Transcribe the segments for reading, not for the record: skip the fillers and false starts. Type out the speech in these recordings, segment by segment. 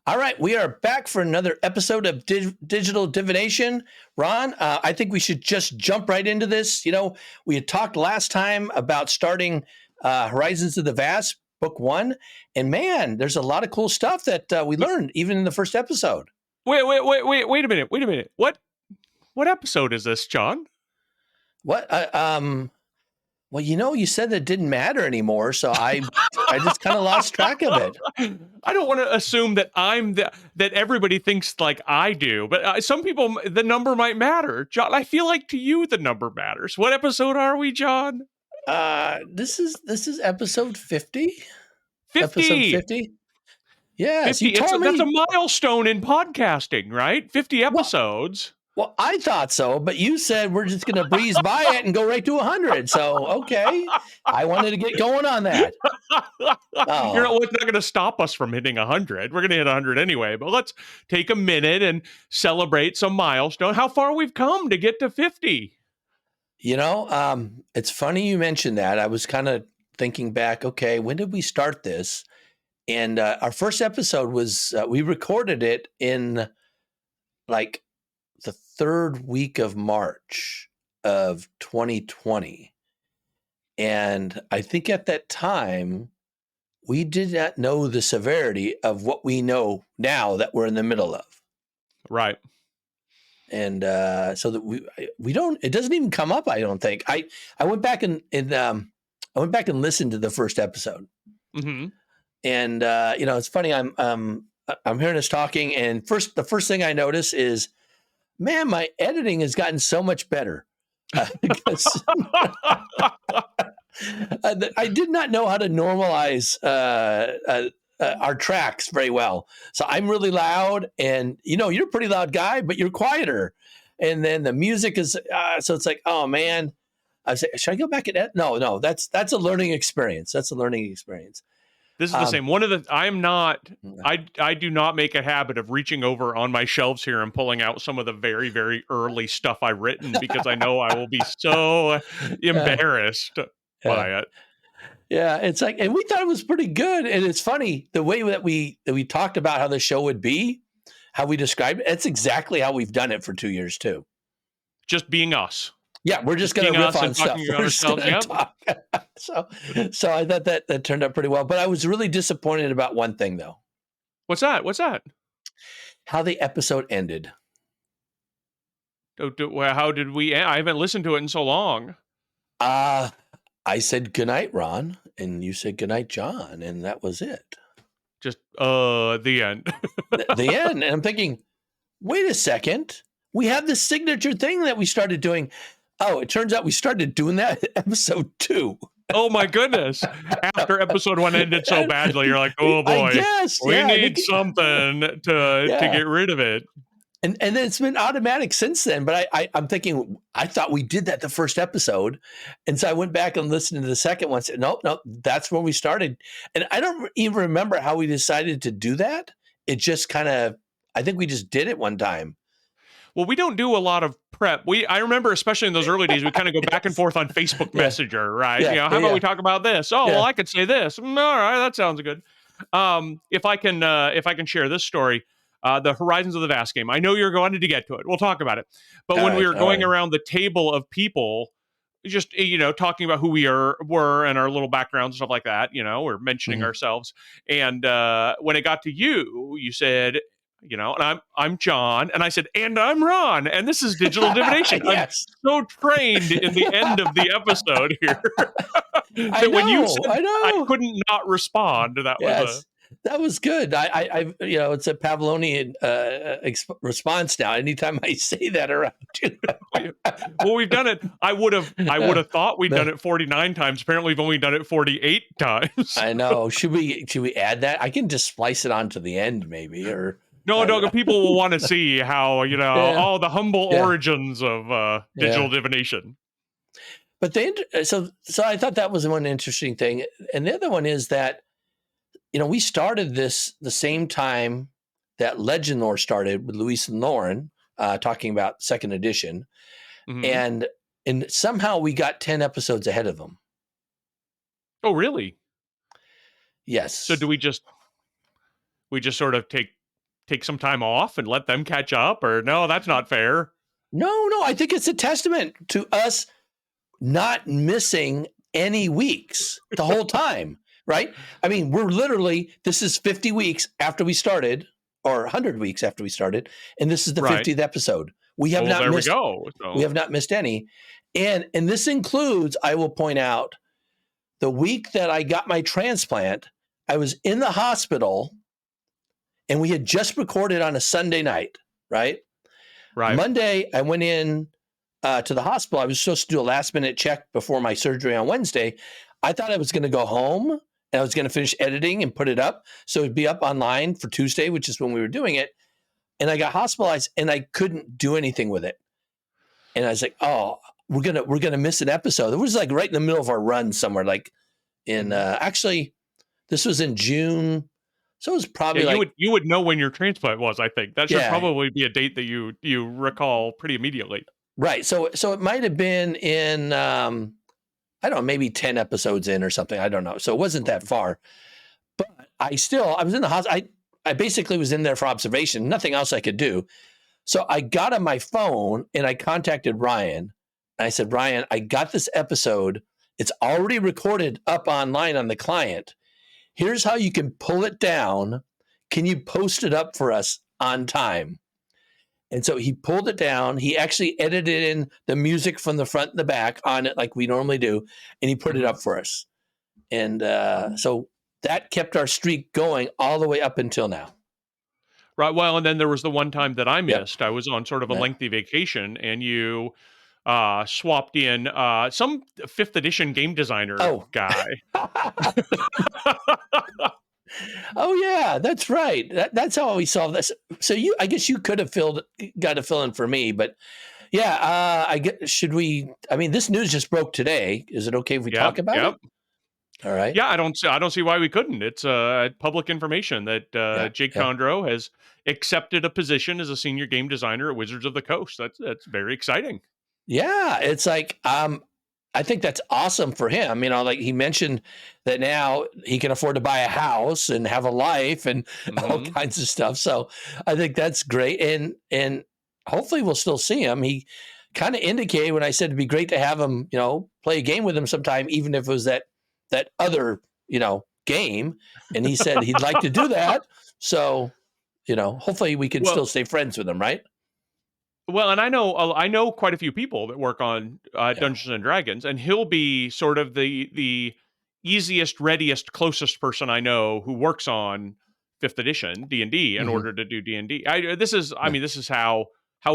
All right, we are back for another episode of Digital Divination. Ron, I think we should just jump right into this. You know, we had talked last time about starting Horizons of the Vast, Book 1, and man, there's a lot of cool stuff that we learned even in the first episode. Wait a minute. What episode is this, John? What? Well, you said that it didn't matter anymore, so I just kind of lost track of it. I don't want to assume that that everybody thinks like I do, but some people, the number might matter. John, I feel like to you the number matters. What episode are we, John? This is episode 50. 50. Episode 50. Yes, 50. you told me. That's a milestone in podcasting, right? 50 episodes. Well, I thought so, but you said we're just going to breeze by it and go right to 100. So, okay. I wanted to get going on that. Oh. It's not going to stop us from hitting 100. We're going to hit 100 anyway, but let's take a minute and celebrate some milestone. How far we've come to get to 50. You know, it's funny you mentioned that. I was kind of thinking back, okay, when did we start this? And our first episode was, we recorded it in like the third week of March of 2020. And I think at that time, we did not know the severity of what we know now that we're in the middle of. Right. And so that we don't, it doesn't even come up, I don't think. I went back and I went back and listened to the first episode. Mm-hmm. And it's funny, I'm hearing us talking, and the first thing I notice is, man, my editing has gotten so much better. Because I did not know how to normalize our tracks very well. So I'm really loud, and you're a pretty loud guy, but you're quieter. And then the music is so it's like, oh man, I say, should I go back and edit? No, that's a learning experience. That's a learning experience. This is the same. I do not make a habit of reaching over on my shelves here and pulling out some of the very, very early stuff I've written because I know I will be so embarrassed by it. Yeah, it's like, and we thought it was pretty good. And it's funny, the way that we talked about how the show would be, how we described it, it's exactly how we've done it for 2 years too. Just being us. Yeah, we're just going to riff on stuff. Yep. So I thought that turned out pretty well. But I was really disappointed about one thing, though. What's that? How the episode ended. How did we end? I haven't listened to it in so long. I said goodnight, Ron, and you said goodnight, John, and that was it. Just the end. The end. And I'm thinking, wait a second. We have this signature thing that we started doing. Oh, it turns out we started doing that in episode 2. Oh my goodness. After episode 1 ended so badly, you're like, oh boy, we need something to get rid of it. And then it's been automatic since then. But I'm thinking, I thought we did that the first episode. And so I went back and listened to the second one and said, nope, that's when we started. And I don't even remember how we decided to do that. It just I think we just did it one time. Well, we don't do a lot of prep. I remember, especially in those early days, we kind of go back and forth on Facebook Messenger, right? Yeah, how about we talk about this? Oh, well, I could say this. All right, that sounds good. If I can share this story, the Horizons of the Vast game. I know you're going to get to it. We'll talk about it. But when we were going around the table of people, just talking about who we were and our little backgrounds and stuff like that, we're mentioning ourselves. And when it got to you, you said, and I'm John, and I said, and I'm Ron, and this is Digital Divination. Yes. I'm so trained in the end of the episode here. When you said, I couldn't not respond. That was good. I it's a Pavlovian response now. Anytime I say that around you. Well, we've done it. I would have thought we'd done it 49 times. Apparently, we've only done it 48 times. I know. Should we add that? I can just splice it onto the end, maybe, or. No, people will want to see how, all the humble origins of digital divination. But so I thought that was one interesting thing. And the other one is that, we started this the same time that Legend Lore started with Luis and Lauren, talking about second edition. Mm-hmm. And somehow we got 10 episodes ahead of them. Oh, really? Yes. So do we just sort of take take some time off and let them catch up? Or no, that's not fair. No, I think it's a testament to us not missing any weeks the whole time, right? I mean, we're literally, this is 50 weeks after we started, or 100 weeks after we started, and this is the 50th episode. We have not missed. There we go. So. We have not missed any, and this includes, I will point out, the week that I got my transplant. I was in the hospital, and we had just recorded on a Sunday night, right? Right. Monday, I went in to the hospital. I was supposed to do a last-minute check before my surgery on Wednesday. I thought I was going to go home, and I was going to finish editing and put it up, so it'd be up online for Tuesday, which is when we were doing it. And I got hospitalized, and I couldn't do anything with it. And I was like, "Oh, we're gonna miss an episode." It was like right in the middle of our run somewhere, like in actually, this was in June. So it was probably you would know when your transplant was. I think that should probably be a date that you recall pretty immediately. Right. So it might have been in I don't know, maybe 10 episodes in or something. I don't know. So it wasn't that far. But I was in the hospital. I basically was in there for observation. Nothing else I could do. So I got on my phone and I contacted Ryan. And I said, "Ryan, I got this episode. It's already recorded up online on the client. Here's how you can pull it down. Can you post it up for us on time?" And so he pulled it down. He actually edited in the music from the front and the back on it like we normally do. And he put it up for us. And so that kept our streak going all the way up until now. Right. Well, and then there was the one time that I missed. I was on sort of a lengthy vacation, and you swapped in some 5th edition game designer guy. Oh yeah, that's right. That's how we solved this. So I guess you could have got to fill in for me, but yeah, I mean, this news just broke today. Is it okay if we talk about it? All right. Yeah, I don't see why we couldn't. It's public information that Jake Condro has accepted a position as a senior game designer at Wizards of the Coast. That's very exciting. Yeah, it's like I think that's awesome for him. You know, like he mentioned that now he can afford to buy a house and have a life and all kinds of stuff. So I think that's great. And hopefully we'll still see him. He kind of indicated when I said it'd be great to have him, you know, play a game with him sometime, even if it was that other, you know, game. And he said he'd like to do that. So, you know, hopefully we can still stay friends with him, right? Well, and I know quite a few people that work on Dungeons and Dragons, and he'll be sort of the easiest, readiest, closest person I know who works on 5th edition D&D in order to do D&D. This is how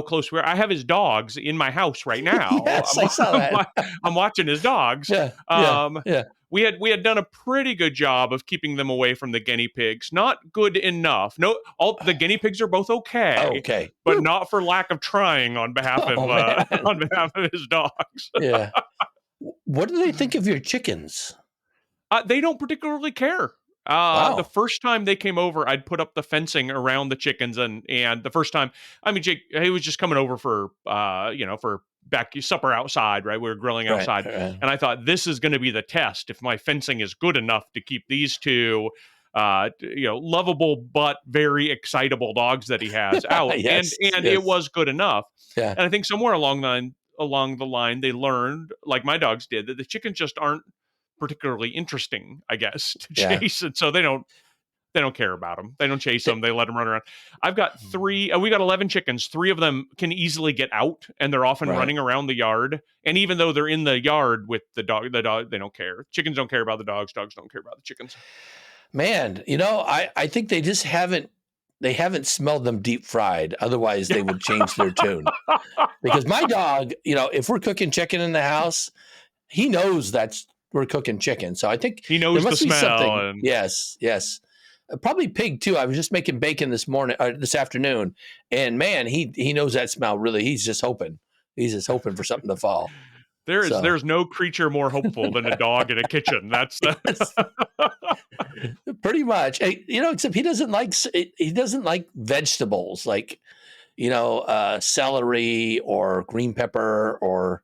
close we are. I have his dogs in my house right now. Yes, I saw that. I'm watching his dogs. Yeah. We had done a pretty good job of keeping them away from the guinea pigs. Not good enough. No, all the guinea pigs are both okay. But not for lack of trying on behalf of his dogs. Yeah. What do they think of your chickens? They don't particularly care. The first time they came over, I'd put up the fencing around the chickens, and the first time, I mean, Jake, he was just coming over for for back supper outside, right? We were grilling outside, and I thought this is going to be the test if my fencing is good enough to keep these two, lovable but very excitable dogs that he has out, and it was good enough. Yeah. And I think somewhere along the line, they learned, like my dogs did, that the chickens just aren't particularly interesting, I guess, to chase, and so they don't care about them. They don't chase them. They let them run around. I've got 3. We got 11 chickens. 3 of them can easily get out, and they're often running around the yard. And even though they're in the yard with the dog, they don't care. Chickens don't care about the dogs. Dogs don't care about the chickens. Man, you know, I think they just haven't smelled them deep fried. Otherwise, they would change their tune. Because my dog, you know, if we're cooking chicken in the house, he knows we're cooking chicken. So I think he knows the smell. Yes. Probably pig too. I was just making bacon this afternoon, and man, he knows that smell. Really, he's just hoping for something to fall. There's no creature more hopeful than a dog in a kitchen. That's pretty much. You know, except he doesn't like vegetables like, you know, celery or green pepper or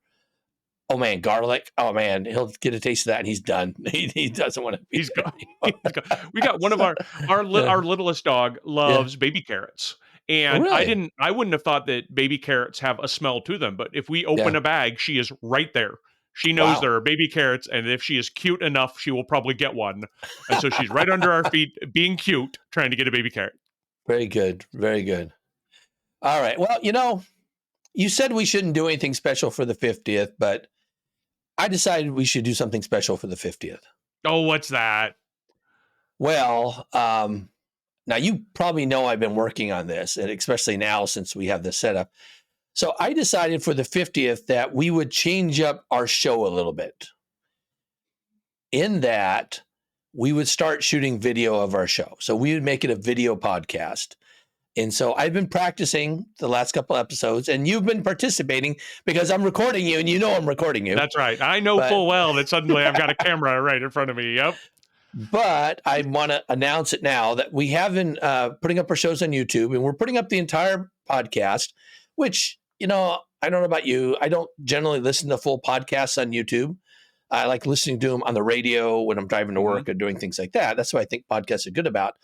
Oh man, garlic. Oh man, he'll get a taste of that and he's done. He doesn't want to be He's there gone. anymore. He's gone. We got one of our littlest dog Yeah. loves baby carrots. Oh, And really? I wouldn't have thought that baby carrots have a smell to them, but if we open Yeah. a bag, she is right there. She knows Wow. there are baby carrots, and if she is cute enough, she will probably get one. And so she's right under our feet, being cute, trying to get a baby carrot. Very good. Very good. All right. Well, you said we shouldn't do anything special for the 50th, but I decided we should do something special for the 50th. Oh, what's that? Well, now you probably know I've been working on this, and especially now since we have this set up. So I decided for the 50th that we would change up our show a little bit. In that, we would start shooting video of our show. So we would make it a video podcast. And so I've been practicing the last couple episodes, and you've been participating because I'm recording you, and you know I'm recording you. That's right. I know full well that suddenly I've got a camera right in front of me. Yep. But I want to announce it now that we have been putting up our shows on YouTube, and we're putting up the entire podcast, which, I don't know about you. I don't generally listen to full podcasts on YouTube. I like listening to them on the radio when I'm driving to work or doing things like that. That's what I think podcasts are good about.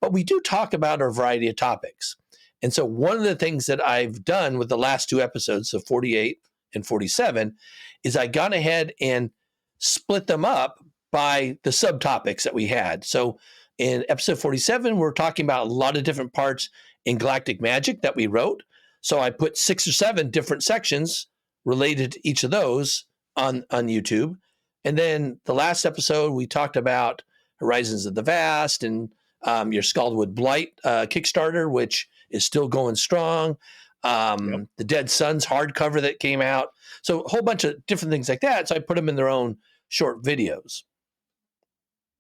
But we do talk about a variety of topics. And so one of the things that I've done with the last two episodes, so 48 and 47, is I gone ahead and split them up by the subtopics that we had. So in episode 47, we're talking about a lot of different parts in Galactic Magic that we wrote. So I put 6 or 7 different sections related to each of those on YouTube. And then the last episode, we talked about Horizons of the Vast and your Scaldwood Blight Kickstarter, which is still going strong. The Dead Suns hardcover that came out. So a whole bunch of different things like that. So I put them in their own short videos.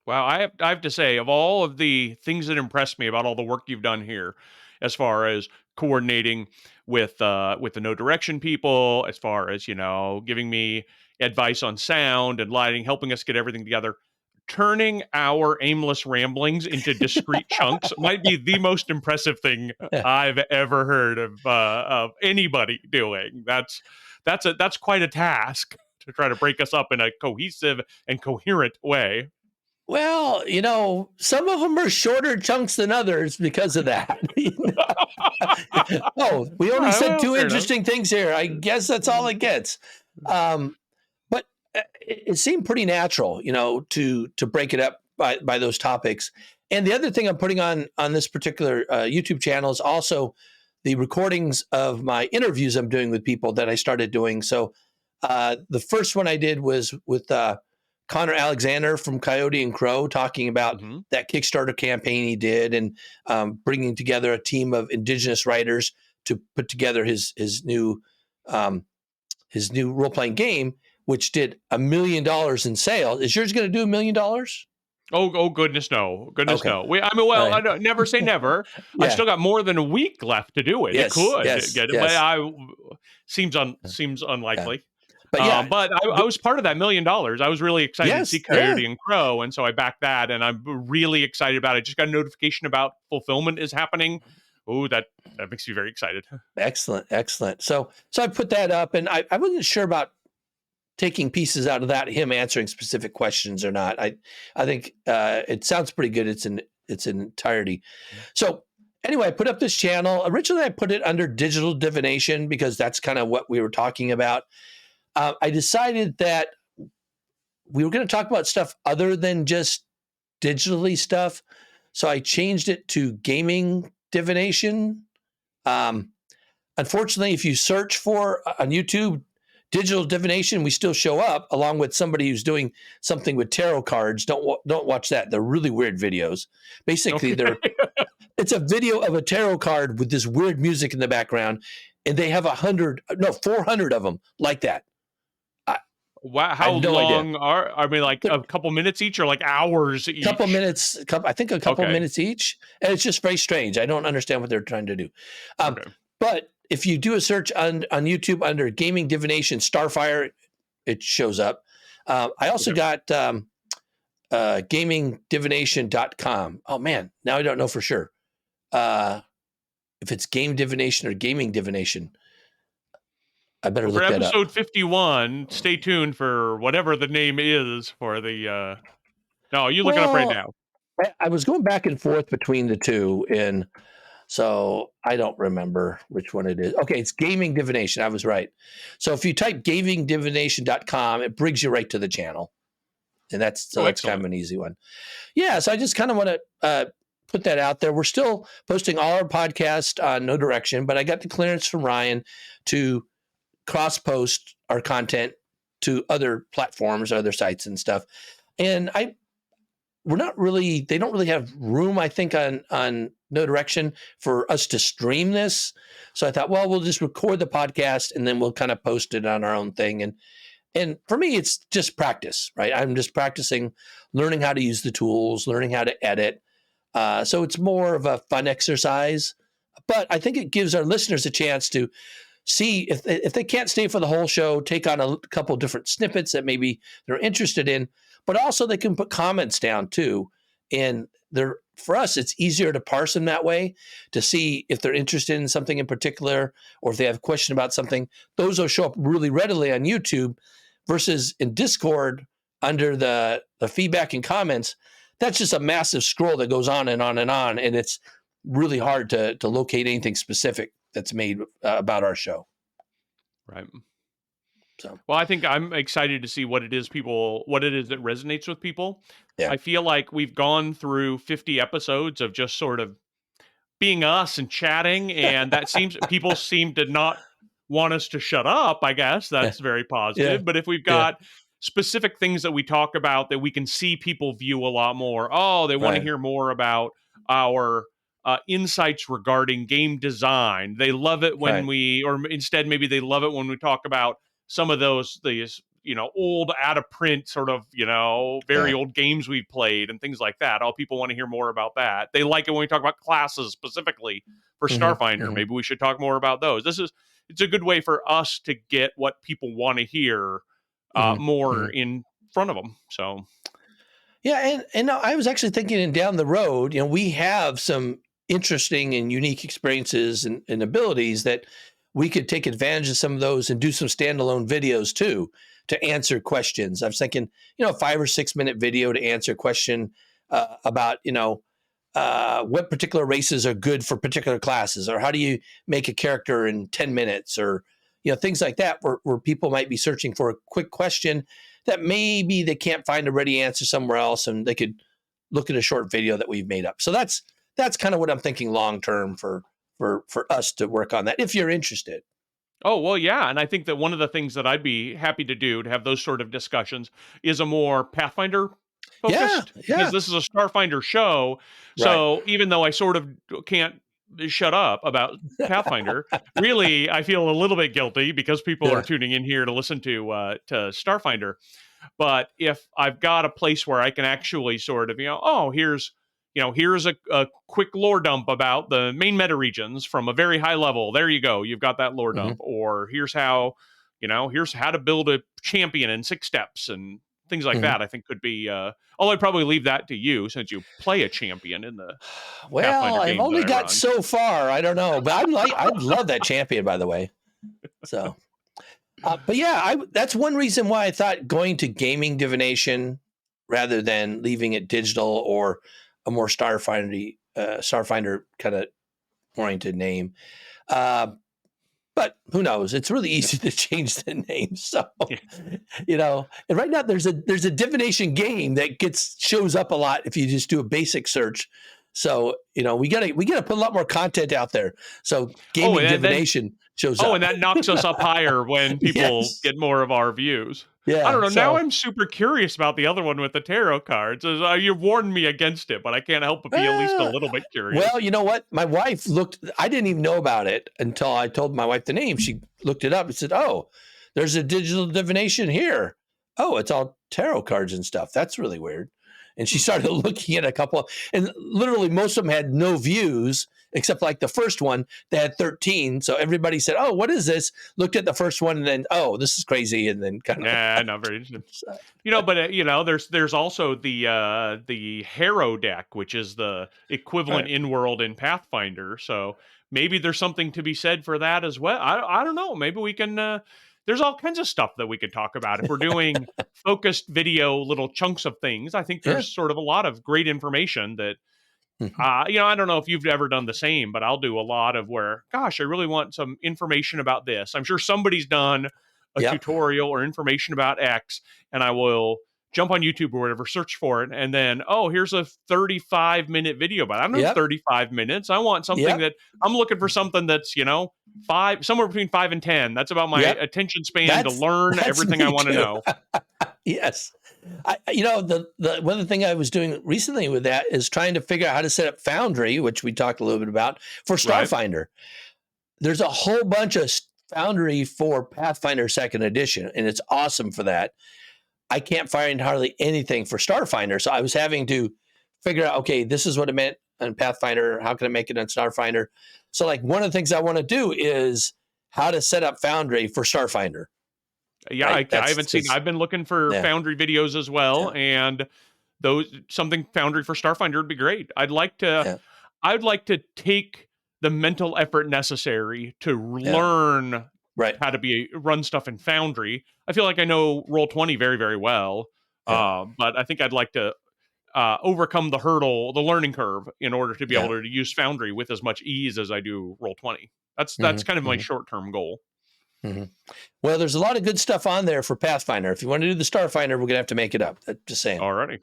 Wow, I have to say, of all of the things that impressed me about all the work you've done here, as far as coordinating with the No Direction people, as far as giving me advice on sound and lighting, helping us get everything together, turning our aimless ramblings into discrete chunks might be the most impressive thing I've ever heard of anybody doing. That's quite a task to try to break us up in a cohesive and coherent way. Well, some of them are shorter chunks than others because of that. Oh, we only said 2 interesting things here. I guess that's all it gets. But it seemed pretty natural, to break it up by those topics. And the other thing I'm putting on this particular YouTube channel is also the recordings of my interviews I'm doing with people that I started doing. So the first one I did was with Connor Alexander from Coyote and Crow, talking about that Kickstarter campaign he did and bringing together a team of indigenous writers to put together his new role-playing game, which did $1 million in sales. Is yours going to do $1 million? Oh, goodness, no. Goodness, Okay. no. I don't, never say never. Yeah. I still got more than a week left to do it. Yes, It could yes, get it, yes. but seems unlikely. Yeah. But I was part of that $1 million. I was really excited to see Coyote and Crow, and so I backed that, and I'm really excited about it. Just got a notification about fulfillment is happening. Oh, that makes me very excited. Excellent. So I put that up, and I wasn't sure about taking pieces out of that, him answering specific questions or not. I think it sounds pretty good. It's in entirety. So anyway, I put up this channel. Originally, I put it under Digital Divination because that's kind of what we were talking about. I decided that we were going to talk about stuff other than just digitally stuff. So I changed it to Gaming Divination. Unfortunately, if you search for on YouTube, Digital Divination, we still show up along with somebody who's doing something with tarot cards. Don't watch that. They're really weird videos. Basically, it's a video of a tarot card with this weird music in the background, and they have 400 of them like that. Wow, how long are? I mean, like a couple minutes each, or like hours each? Couple minutes. I think a couple minutes each, and it's just very strange. I don't understand what they're trying to do. But if you do a search on YouTube under Gaming Divination Starfinder, it shows up. I also got gamingdivination.com. Oh man, now I don't know for sure if it's Game Divination or Gaming Divination. I better Well, for look that up. episode 51, stay tuned for whatever the name is for the. No, you look it up right Well, now. I was going back and forth between the two, and so I don't remember which one it is. Okay, it's Gaming Divination. I was right. So if you type gamingdivination.com, it brings you right to the channel. And that's Oh, kind excellent. of an easy one. Yeah, so I just kind of want to put that out there. We're still posting all our podcasts on No Direction, but I got the clearance from Ryan to cross post our content to other platforms, other sites and stuff. And they don't really have room, I think, on No Direction for us to stream this. So I thought, well, we'll just record the podcast and then we'll kind of post it on our own thing. And for me, it's just practice, right? I'm just practicing, learning how to use the tools, learning how to edit. So it's more of a fun exercise, but I think it gives our listeners a chance to see if they can't stay for the whole show, take on a couple different snippets that maybe they're interested in, but also they can put comments down too. And for us, it's easier to parse them that way to see if they're interested in something in particular, or if they have a question about something. Those will show up really readily on YouTube versus in Discord under the feedback and comments. That's just a massive scroll that goes on and on and on. And it's really hard to locate anything specific that's made about our show. Right. So, well, I think I'm excited to see what it is that resonates with people. yeah. I feel like we've gone through 50 episodes of just sort of being us and chatting, and that people seem to not want us to shut up. I guess that's very positive. Yeah. But if we've Yeah. got specific things that we talk about that we can see people view a lot more, they want to hear more about our insights regarding game design. They love it when instead maybe they love it when we talk about some of these old out of print sort of very old games we've played and things like that. People want to hear more about that. They like it when we talk about classes specifically for Starfinder. Maybe we should talk more about those. It's a good way for us to get what people want to hear more in front of them. So yeah, and I was actually thinking down the road, we have some interesting and unique experiences and abilities that we could take advantage of some of those and do some standalone videos too to answer questions. I was thinking, a 5 or 6 minute video to answer a question about, what particular races are good for particular classes, or how do you make a character in 10 minutes, or, things like that, where people might be searching for a quick question that maybe they can't find a ready answer somewhere else, and they could look at a short video that we've made up. So that's kind of what I'm thinking long term for us to work on that, if you're interested. Oh, well, yeah. And I think that one of the things that I'd be happy to do to have those sort of discussions is a more Pathfinder focused, because this is a Starfinder show. So even though I sort of can't shut up about Pathfinder, really, I feel a little bit guilty because people are tuning in here to listen to Starfinder. But if I've got a place where I can actually sort of, here's a quick lore dump about the main meta regions from a very high level. There you go. You've got that lore dump. Or here's how to build a champion in 6 steps and things like that. I think could be, I'd probably leave that to you since you play a champion in the Well, I've only got so far. I don't know, but I'd love that champion, by the way. So, but yeah, that's one reason why I thought going to Gaming Divination rather than leaving it digital or a more Starfinder kind of oriented name. But who knows? It's really easy to change the name. So, and right now there's a divination game that shows up a lot if you just do a basic search. So, we gotta put a lot more content out there. So Gaming Divination shows up. Oh, and that knocks us up higher when people get more of our views. Yeah, I don't know. Now I'm super curious about the other one with the tarot cards. You've warned me against it, but I can't help but be at least a little bit curious. Well, you know what? My wife I didn't even know about it until I told my wife the name. She looked it up and said, "Oh, there's a digital divination here. Oh, it's all tarot cards and stuff. That's really weird." And she started looking at a couple, and literally most of them had no views, except like the first one, they had 13. So everybody said, "Oh, what is this?" Looked at the first one, and then, "Oh, this is crazy," and then kind of. Yeah, not very interesting. But there's also the Harrow deck, which is the equivalent in world in Pathfinder. So maybe there's something to be said for that as well. I don't know. Maybe we can. There's all kinds of stuff that we could talk about if we're doing focused video, little chunks of things. I think there's sort of a lot of great information that. I don't know if you've ever done the same, but I'll do a lot of where, gosh, I really want some information about this. I'm sure somebody's done a tutorial or information about X, and I will jump on YouTube or whatever, search for it, and then, here's a 35-minute video. But I don't know 35 minutes. I want something that I'm looking for something that's, somewhere between 5 and 10. That's about my attention span to learn everything I want to know. Yes. The one of the things I was doing recently with that is trying to figure out how to set up Foundry, which we talked a little bit about, for Starfinder. Right. There's a whole bunch of Foundry for Pathfinder 2nd Edition, and it's awesome for that. I can't find hardly anything for Starfinder, so I was having to figure out, okay, this is what it meant on Pathfinder. How can I make it on Starfinder? So, like, one of the things I want to do is how to set up Foundry for Starfinder. Yeah, right? I haven't seen. I've been looking for Foundry videos as well, and something Foundry for Starfinder would be great. I'd like to take the mental effort necessary to learn how to run stuff in Foundry. I feel like I know Roll20 very, very well, but I think I'd like to overcome the learning curve, in order to be able to use Foundry with as much ease as I do Roll20. That's kind of my short-term goal. Mm-hmm. Well, there's a lot of good stuff on there for Pathfinder. If you want to do the Starfinder, we're gonna have to make it up. Just saying. Alrighty.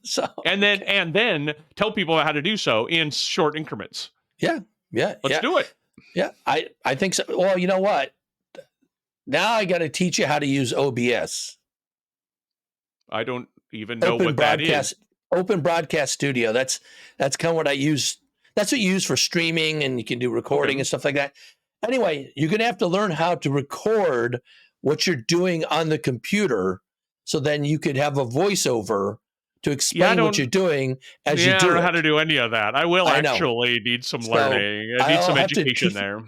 So and then tell people how to do so in short increments. Yeah. Let's do it. Yeah, I think so. Well, you know what? Now I got to teach you how to use OBS. I don't even know what that is. Open Broadcast Studio. That's kind of what I use. That's what you use for streaming, and you can do recording and stuff like that. Anyway, you're going to have to learn how to record what you're doing on the computer, so then you could have a voiceover to explain what you're doing as you do it. I don't know how to do any of that. I actually need some learning. I need some education there.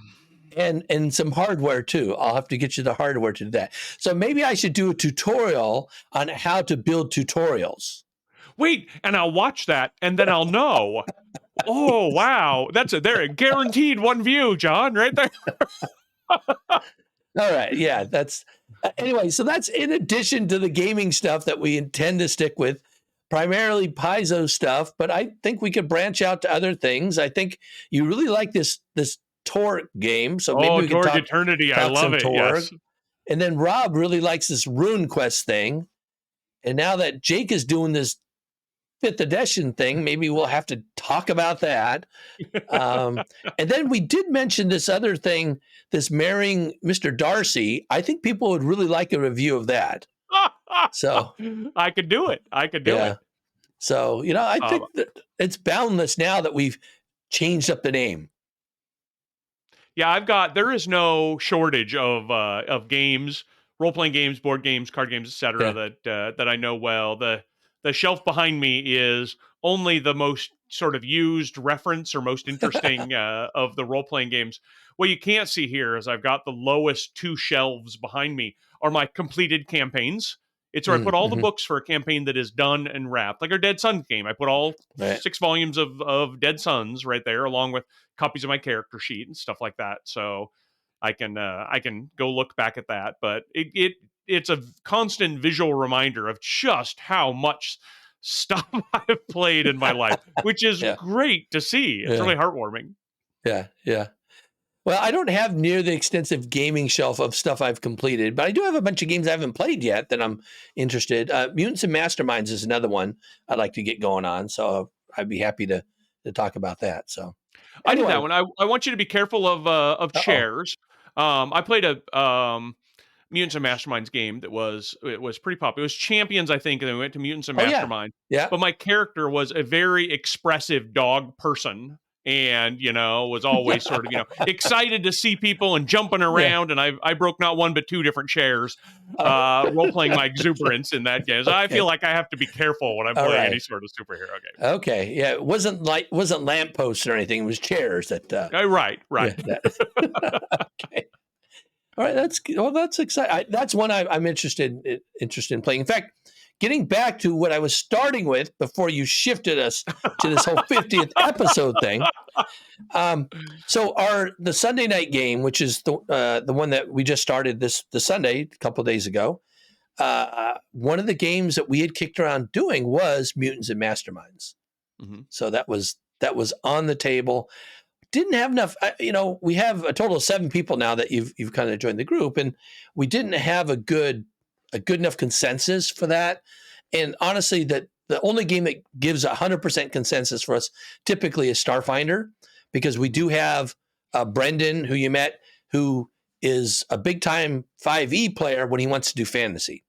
And some hardware too. I'll have to get you the hardware to do that. So maybe I should do a tutorial on how to build tutorials. Wait, and I'll watch that, and then I'll know. Oh, wow. That's guaranteed one view, John, right there. All right. Yeah, that's anyway. So that's in addition to the gaming stuff that we intend to stick with, primarily Paizo stuff. But I think we could branch out to other things. I think you really like this Torque game, so maybe we can talk Eternity. I love it. Yes. And then Rob really likes this Rune Quest thing. And now that Jake is doing this 5th edition thing, maybe we'll have to talk about that. And then we did mention this other thing, this Marrying Mr. Darcy. I think people would really like a review of that. So I could do it. So, I think that it's boundless now that we've changed up the name. Yeah, there is no shortage of games, role-playing games, board games, card games, etc. that I know well. The shelf behind me is only the most sort of used reference or most interesting of the role-playing games. What you can't see here is I've got the lowest 2 shelves behind me are my completed campaigns. It's where I put all the books for a campaign that is done and wrapped, like our Dead Sun game. I put all 6 volumes of Dead Suns right there, along with copies of my character sheet and stuff like that. So I can go look back at that. But it's a constant visual reminder of just how much stuff I've played in my life, which is great to see. It's really heartwarming. Yeah. Well, I don't have near the extensive gaming shelf of stuff I've completed, but I do have a bunch of games I haven't played yet that I'm interested. Mutants and Masterminds is another one I'd like to get going on, so I'd be happy to talk about that. So anyway. I did that one. I want you to be careful of chairs. I played a Mutants and Masterminds game that was pretty popular. It was Champions, I think, and then we went to Mutants and Masterminds. Yeah. But my character was a very expressive dog person. and was always sort of excited to see people and jumping around. And I broke not one but two different chairs role playing my exuberance in that game. So I feel like I have to be careful when I'm playing any sort of superhero game. Okay, yeah, it wasn't lampposts or anything. It was chairs that. Right. Okay. All right, that's exciting. That's one I'm interested in playing. In fact, getting back to what I was starting with before you shifted us to this whole 50th episode thing. So the Sunday night game, which is the one that we just started this Sunday a couple of days ago, one of the games that we had kicked around doing was Mutants and Masterminds. Mm-hmm. So that was on the table. Didn't have enough, we have a total of 7 people now that you've kind of joined the group, and we didn't have a good enough consensus for that. And honestly, the only game that gives 100% consensus for us typically is Starfinder, because we do have Brendan, who you met, who is a big time 5e player when he wants to do fantasy.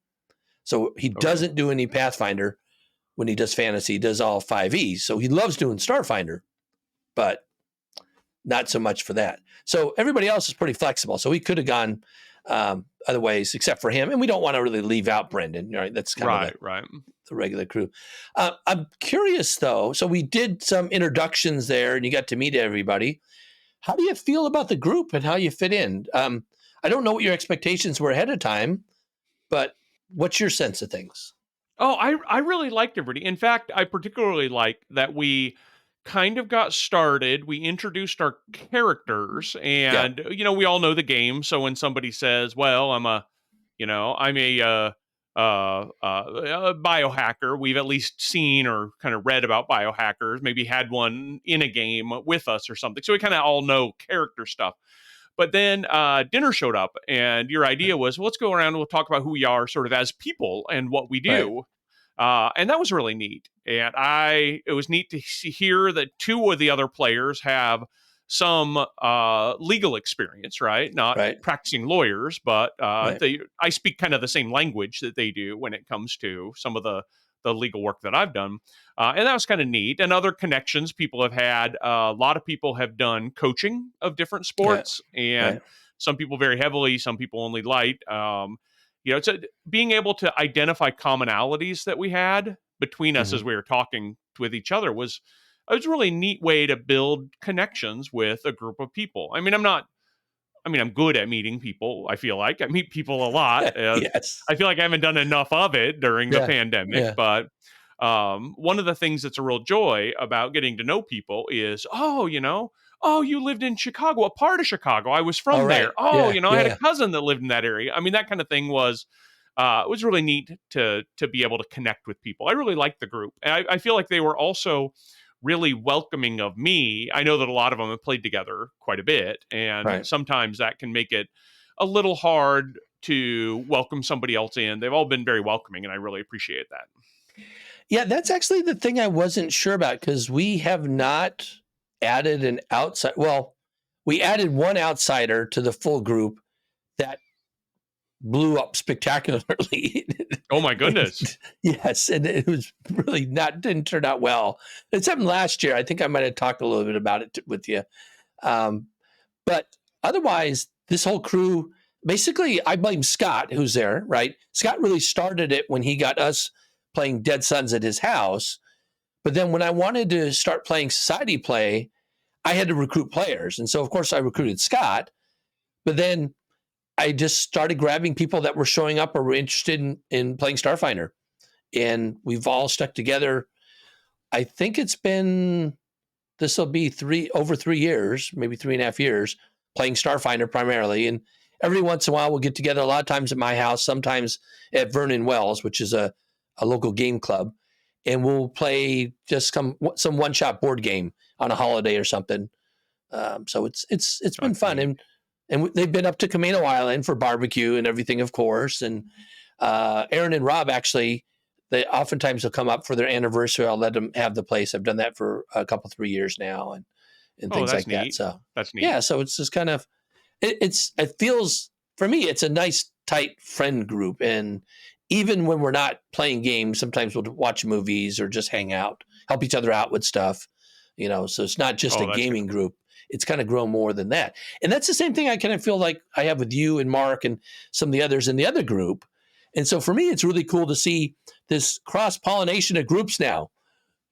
So he doesn't do any Pathfinder when he does fantasy. He does all 5e. So he loves doing Starfinder, but not so much for that. So everybody else is pretty flexible. So we could have gone other ways except for him. And we don't want to really leave out Brendan. Right? That's kind of the regular crew. I'm curious, though. So we did some introductions there, and you got to meet everybody. How do you feel about the group and how you fit in? I don't know what your expectations were ahead of time, but what's your sense of things? Oh, I really liked everybody. In fact, I particularly like that we kind of got started. We introduced our characters, and we all know the game. So when somebody says, "Well, I'm a biohacker," we've at least seen or kind of read about biohackers. Maybe had one in a game with us or something. So we kind of all know character stuff. But then dinner showed up, and your idea was, well, let's go around and we'll talk about who we are, sort of as people and what we do. Right. And that was really neat. And it was neat to hear that 2 of the other players have some legal experience, right? Not practicing lawyers, but I speak kind of the same language that they do when it comes to some of the legal work that I've done. And that was kind of neat. And other connections people have had. A lot of people have done coaching of different sports, and some people very heavily, some people only light. It's being able to identify commonalities that we had between us as we were talking with each other was a really neat way to build connections with a group of people. I mean, I'm good at meeting people. I feel like I meet people a lot. Yes. I feel like I haven't done enough of it during the pandemic, but one of the things that's a real joy about getting to know people is, you lived in Chicago, what part of Chicago? I was from there. I had a cousin that lived in that area. I mean, that kind of thing was really neat to be able to connect with people. I really liked the group. And I feel like they were also really welcoming of me. I know that a lot of them have played together quite a bit, and sometimes that can make it a little hard to welcome somebody else in. They've all been very welcoming, and I really appreciate that. Yeah, that's actually the thing I wasn't sure about, because we have not added an outside. Well, we added one outsider to the full group that blew up spectacularly. Oh my goodness. Yes. And it was really didn't turn out well. It's happened last year. I think I might have talked a little bit about it with you. But otherwise, this whole crew, basically, I blame Scott, who's there, right? Scott really started it when he got us playing Dead Sons at his house. But then when I wanted to start playing society play, I had to recruit players. And so, of course, I recruited Scott. But then I just started grabbing people that were showing up or were interested in playing Starfinder. And we've all stuck together. I think this will be over 3 years, maybe 3.5 years, playing Starfinder primarily. And every once in a while, we'll get together, a lot of times at my house, sometimes at Vernon Wells, which is a local game club. And we'll play just some one-shot board game on a holiday or something. So it's been fun. And they've been up to Camino Island for barbecue and everything, of course. And Aaron and Rob, actually, they oftentimes will come up for their anniversary. I'll let them have the place. I've done that for a couple, 3 years now, and things like that. So that's neat. Yeah, so it's just kind of it feels, for me, it's a nice, tight friend group. And even when we're not playing games, sometimes we'll watch movies or just hang out, help each other out with stuff. So it's not just a that's gaming good. group. It's kind of grown more than that. And that's the same thing I kind of feel like I have with you and Mark and some of the others in the other group. And so for me, it's really cool to see this cross-pollination of groups now,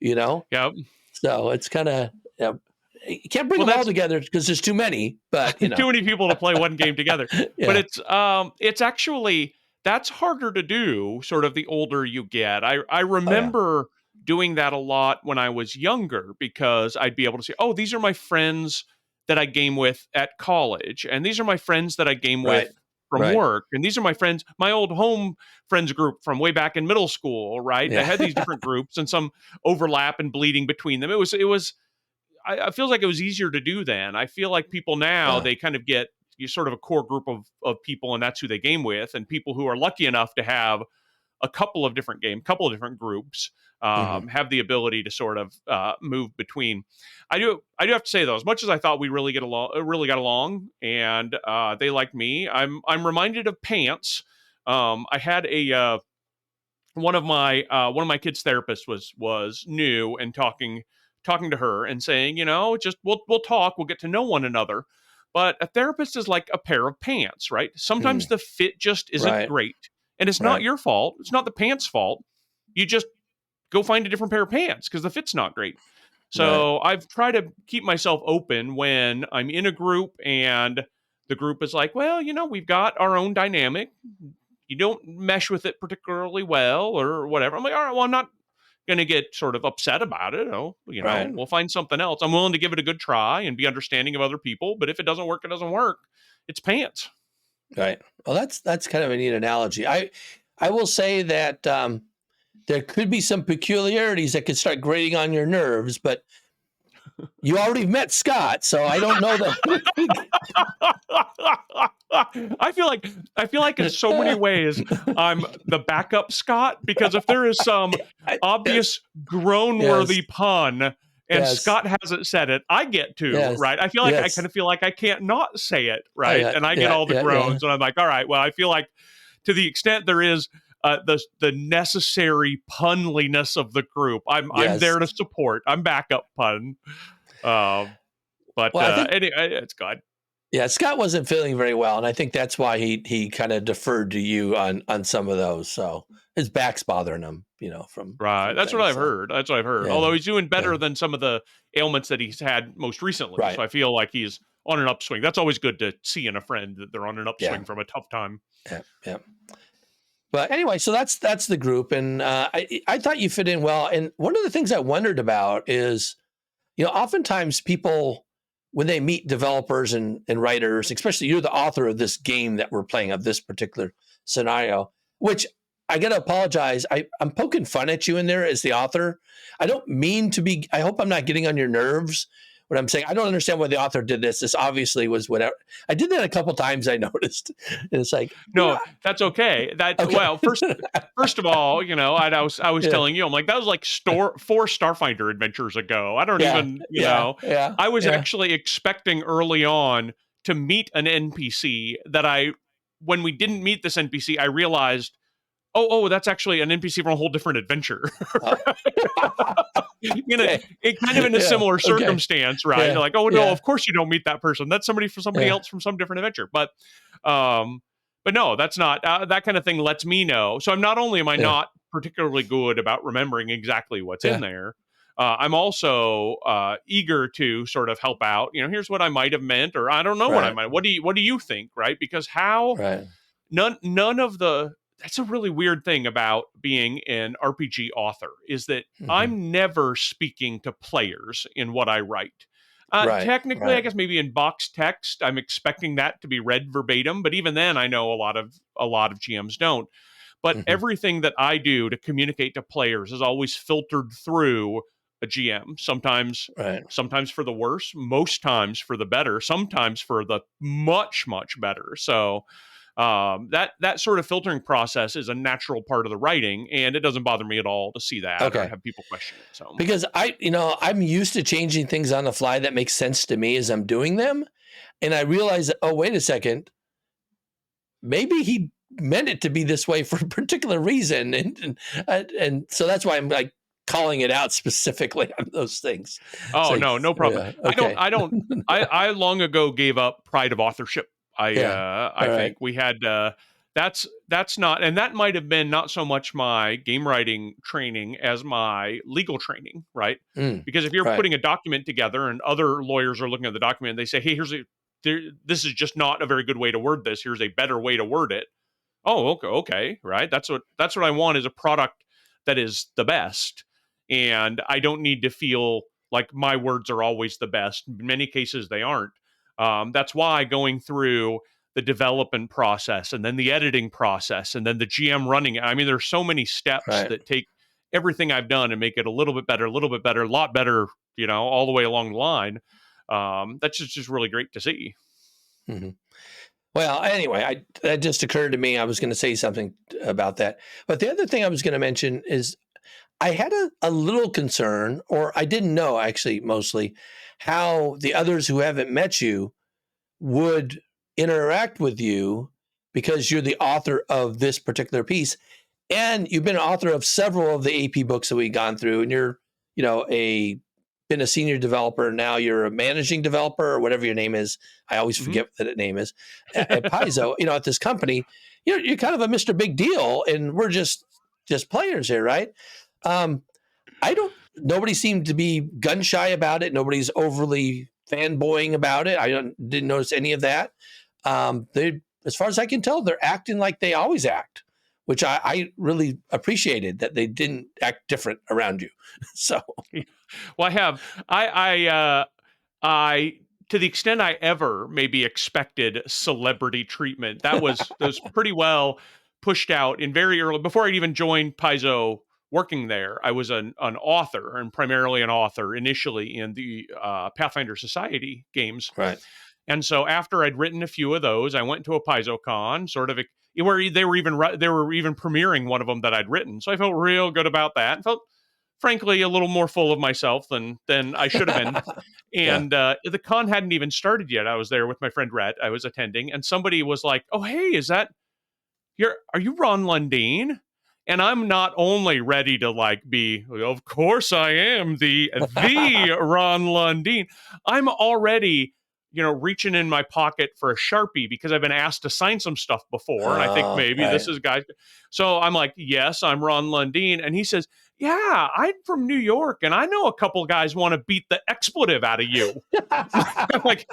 Yep. So it's kind of, you can't bring them all together because there's too many, but too many people to play one game together. Yeah. But it's actually, that's harder to do sort of the older you get. I remember doing that a lot when I was younger because I'd be able to say, oh, these are my friends that I game with at college, and these are my friends that I game with from work, and these are my friends, my old home friends group from way back in middle school, right? Yeah. I had these different groups and some overlap and bleeding between them. It was I feel like it was easier to do then. I feel like people now, they kind of get you sort of a core group of people, and that's who they game with. And people who are lucky enough to have a couple of different groups have the ability to sort of move between. I do have to say though, as much as I thought we really got along, and they like me, I'm reminded of Pants. I had a one of my kids' therapists was new and talking to her and saying, just we'll talk, we'll get to know one another. But a therapist is like a pair of pants, right? Sometimes the fit just isn't great. And it's not your fault. It's not the pants' fault. You just go find a different pair of pants because the fit's not great. So I've tried to keep myself open when I'm in a group and the group is like, well, we've got our own dynamic. You don't mesh with it particularly well or whatever. I'm like, all right, well, I'm not going to get sort of upset about it. We'll find something else. I'm willing to give it a good try and be understanding of other people. But if it doesn't work, it doesn't work. It's pants. Right. Well, that's kind of a neat analogy. I will say that there could be some peculiarities that could start grating on your nerves, but you already met Scott, so I don't know that. I feel like in so many ways I'm the backup Scott, because if there is some obvious groan-worthy pun and Scott hasn't said it, I get to, right? I feel like I kind of feel like I can't not say it, right? And I get all the groans, and I'm like, all right, well, I feel like to the extent there is the necessary punliness of the group, I'm there to support. I'm backup pun. But I think, anyway, it's good. Yeah, Scott wasn't feeling very well, and I think that's why he kind of deferred to you on some of those. So his back's bothering him, from That's what I've heard. That's what I've heard. Yeah. Although he's doing better than some of the ailments that he's had most recently. So I feel like he's on an upswing. That's always good to see in a friend that they're on an upswing from a tough time. Yeah. But anyway, so that's the group, and I thought you fit in well. And one of the things I wondered about is, oftentimes people, when they meet developers and writers, especially you're the author of this game that we're playing, of this particular scenario, which I got to apologize. I'm poking fun at you in there as the author. I don't mean to be. I hope I'm not getting on your nerves when I'm saying I don't understand why the author did this. This obviously was whatever. I did that a couple times, I noticed. And it's like, no, that's okay. Well, first of all, I was telling you, I'm like, that was like 4 Starfinder adventures ago. I don't even, I was actually expecting early on to meet an NPC that when we didn't meet this NPC, I realized, oh, that's actually an NPC from a whole different adventure. Kind of in a similar circumstance, right? You're like, oh no, of course you don't meet that person. That's somebody else from some different adventure. But no, that's not that kind of thing. Lets me know. So I'm not only am I not particularly good about remembering exactly what's in there, I'm also eager to sort of help out. Here's what I might have meant, or I don't know what I might. What do you think, right? Because none of the. That's a really weird thing about being an RPG author, is that I'm never speaking to players in what I write. Technically, I guess maybe in box text, I'm expecting that to be read verbatim, but even then, I know a lot of GMs don't. But everything that I do to communicate to players is always filtered through a GM. Sometimes for the worse, most times for the better, sometimes for the much, much better. So that sort of filtering process is a natural part of the writing, and it doesn't bother me at all to see that or have people question it. So because I'm used to changing things on the fly that makes sense to me as I'm doing them, and I realize that, oh, wait a second, maybe he meant it to be this way for a particular reason, and so that's why I'm like calling it out specifically on those things. Oh, So, no problem. yeah, okay. I long ago gave up pride of authorship. Yeah. I All think right. we had, that's not, and that might have been not so much my game writing training as my legal training, right? Because if you're Right. putting a document together and other lawyers are looking at the document, and they say, hey, this is just not a very good way to word this. Here's a better way to word it. Oh, okay, right. That's what I want, is a product that is the best, and I don't need to feel like my words are always the best. In many cases, they aren't. That's why going through the development process and then the editing process and then the GM running it. I mean, there's so many steps Right. that take everything I've done and make it a little bit better, a lot better, all the way along the line. That's just really great to see. Mm-hmm. Well, anyway, that just occurred to me. I was going to say something about that. But the other thing I was going to mention is I had a little concern, or I didn't know actually, mostly, how the others who haven't met you would interact with you because you're the author of this particular piece. And you've been an author of several of the AP books that we've gone through, and you're, been a senior developer. Now you're a managing developer or whatever your name is. I always Mhm. forget what that name is at Paizo. At this company, you're kind of a Mr. Big Deal, and we're just players here, right? Um, Nobody seemed to be gun shy about it. Nobody's overly fanboying about it. Didn't notice any of that. As far as I can tell, they're acting like they always act, which I really appreciated, that they didn't act different around you. So, Well, I to the extent I ever maybe expected celebrity treatment, that was pretty well pushed out in very early, before I'd even joined Paizo working there. I was an author, and primarily an author initially in the Pathfinder Society games. right. And so after I'd written a few of those, I went to a PaizoCon, sort of where they were even premiering one of them that I'd written. So I felt real good about that, and felt frankly a little more full of myself than I should have been. Yeah. And the con hadn't even started yet. I was there with my friend Rhett. I was attending, and somebody was like, "Oh, hey, are you Ron Lundeen?" And I'm not only ready to like be, of course I am the Ron Lundeen. I'm already, reaching in my pocket for a Sharpie because I've been asked to sign some stuff before, and I think maybe this Right. is guys. So I'm like, yes, I'm Ron Lundeen, and he says, yeah, I'm from New York, and I know a couple guys want to beat the expletive out of you. I'm like,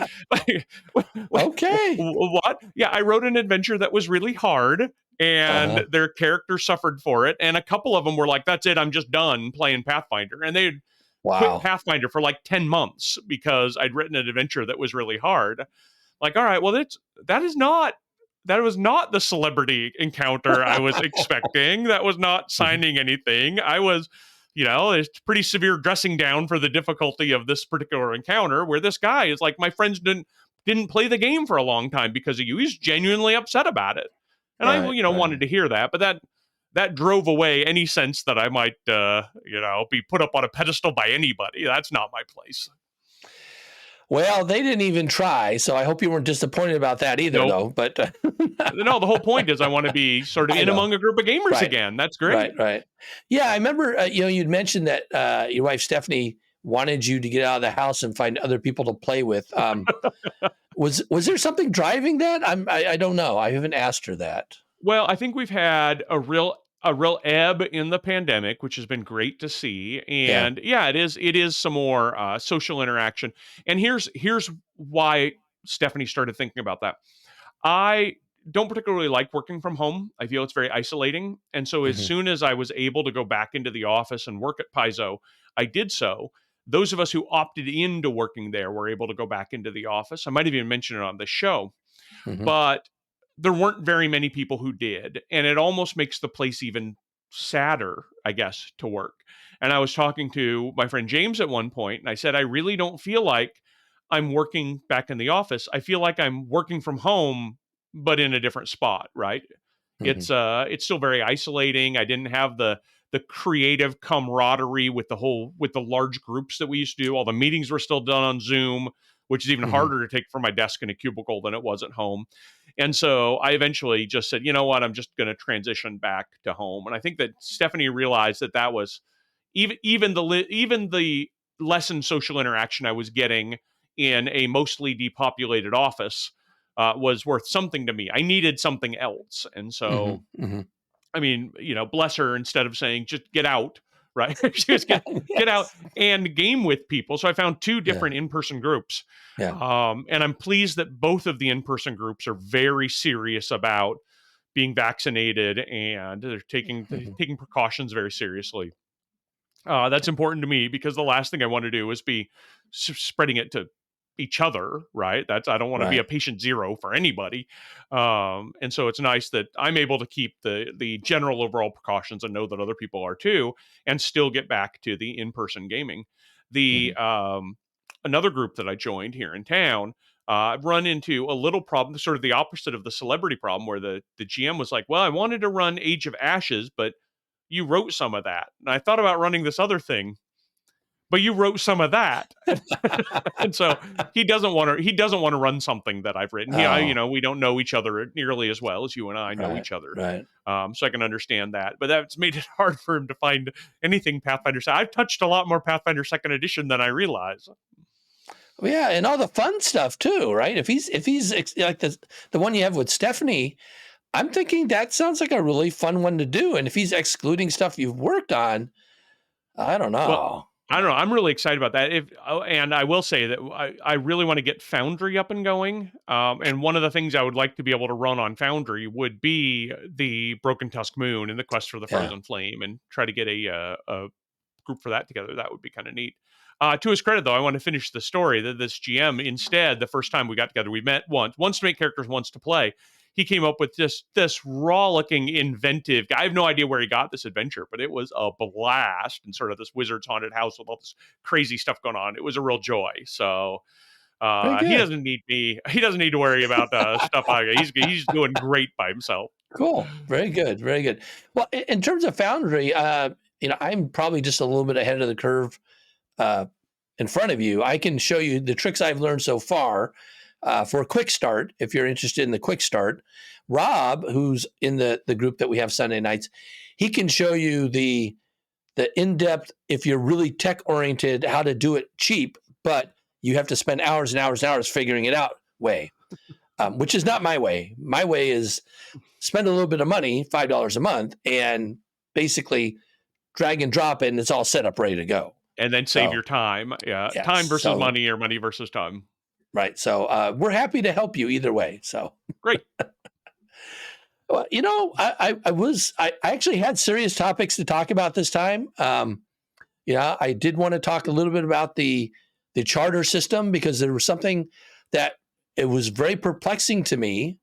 Okay. what? Yeah, I wrote an adventure that was really hard, and Uh-huh. their character suffered for it. And a couple of them were like, that's it, I'm just done playing Pathfinder. And they'd quit Wow. Pathfinder for like 10 months because I'd written an adventure that was really hard. Like, all right, well, that was not the celebrity encounter I was expecting. That was not signing anything. I was, it's pretty severe dressing down for the difficulty of this particular encounter, where this guy is like, my friends didn't play the game for a long time because of you. He's genuinely upset about it. And I, Right. wanted Right. to hear that, but that drove away any sense that I might, be put up on a pedestal by anybody. That's not my place. Well, they didn't even try, so I hope you weren't disappointed about that either, Nope. though. But No, the whole point is I want to be sort of I in know. among a group of gamers Right. again. That's great. Right. Right. Yeah, I remember. You'd mentioned that your wife Stephanie wanted you to get out of the house and find other people to play with. Was there something driving that? I don't know. I haven't asked her that. Well, I think we've had a real ebb in the pandemic, which has been great to see. Yeah. And yeah, it is some more social interaction. And here's why Stephanie started thinking about that. I don't particularly like working from home. I feel it's very isolating. And so as Hmm. soon as I was able to go back into the office and work at Paizo, I did so. Those of us who opted into working there were able to go back into the office. I might have even mentioned it on the show, Hmm. but there weren't very many people who did. And it almost makes the place even sadder, I guess, to work. And I was talking to my friend James at one point, and I said, I really don't feel like I'm working back in the office. I feel like I'm working from home, but in a different spot, right? Hmm. It's still very isolating. I didn't have the creative camaraderie with the large groups that we used to do. All the meetings were still done on Zoom, which is even Hmm. harder to take from my desk in a cubicle than it was at home. And so I eventually just said, you know what, I'm just going to transition back to home. And I think that Stephanie realized that was even the less in social interaction I was getting in a mostly depopulated office was worth something to me. I needed something else. And so, I mean, bless her, instead of saying, just get out, right? She was get out and game with people. So I found two different in-person groups. And I'm pleased that both of the in-person groups are very serious about being vaccinated, and they're taking precautions very seriously. That's important to me, because the last thing I want to do is be spreading it to each other, right? I don't want to be a patient zero for anybody. And so it's nice that I'm able to keep the general overall precautions, and know that other people are too, and still get back to the in-person gaming. The another group that I joined here in town, I've run into a little problem, sort of the opposite of the celebrity problem, where the GM was like, well, I wanted to run Age of Ashes, but you wrote some of that. And I thought about running this other thing, but you wrote some of that. And so he doesn't want to run something that I've written. We don't know each other nearly as well as you and I know each other. So I can understand that, but that's made it hard for him to find anything Pathfinder. I've touched a lot more Pathfinder 2nd edition than I realize. Well, yeah, and all the fun stuff too, right? If he's like the one you have with Stephanie, I'm thinking that sounds like a really fun one to do. And if he's excluding stuff you've worked on, I don't know. Well, I don't know. I'm really excited about that. And I will say that I really want to get Foundry up and going. And one of the things I would like to be able to run on Foundry would be the Broken Tusk Moon and the Quest for the Frozen Flame, and try to get a group for that together. That would be kind of neat. To his credit, though, I want to finish the story that this GM, instead, the first time we got together, we met once to make characters, once to play. He came up with this rollicking, inventive. I have no idea where he got this adventure, but it was a blast, and sort of this wizard's haunted house with all this crazy stuff going on. It was a real joy. So he doesn't need me. He doesn't need to worry about stuff. He's doing great by himself. Cool. Very good. Very good. Well, in terms of Foundry, I'm probably just a little bit ahead of the curve in front of you. I can show you the tricks I've learned so far for a quick start. If you're interested in the quick start, Rob, who's in the group that we have Sunday nights, he can show you the in-depth, if you're really tech oriented, how to do it cheap, but you have to spend hours and hours and hours figuring it out way, which is not my way. My way is spend a little bit of money, $5 a month, and basically drag and drop it, and it's all set up, ready to go. And then save your time. Yeah. Time versus money, or money versus time. Right. So we're happy to help you either way. So great. Well, I actually had serious topics to talk about this time. I did want to talk a little bit about the charter system, because there was something that it was very perplexing to me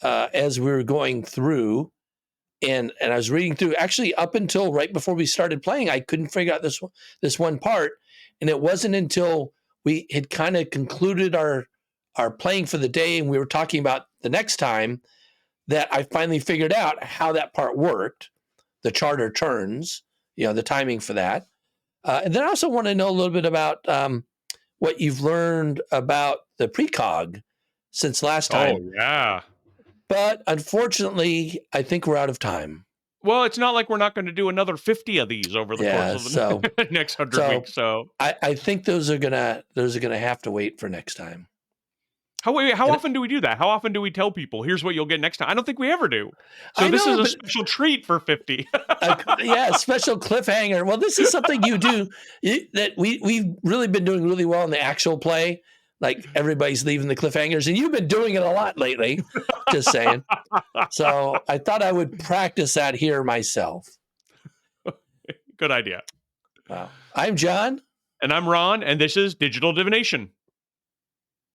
as we were going through. And I was reading through, actually up until right before we started playing, I couldn't figure out this one part. And it wasn't until we had kind of concluded our playing for the day, and we were talking about the next time, that I finally figured out how that part worked, the charter turns, the timing for that. And then I also want to know a little bit about what you've learned about the precog since last time. Oh, yeah. But unfortunately, I think we're out of time. Well, it's not like we're not going to do another 50 of these over the course of the next 100 weeks. So I think those are gonna have to wait for next time. How often do we do that? How often do we tell people, here's what you'll get next time? I don't think we ever do. So this is a special treat for 50. Special cliffhanger. Well, this is something you do that we've really been doing really well in the actual play. Like, everybody's leaving the cliffhangers, and you've been doing it a lot lately, just saying. So I thought I would practice that here myself. Good idea. Wow. I'm John. And I'm Ron, and this is Digital Divination.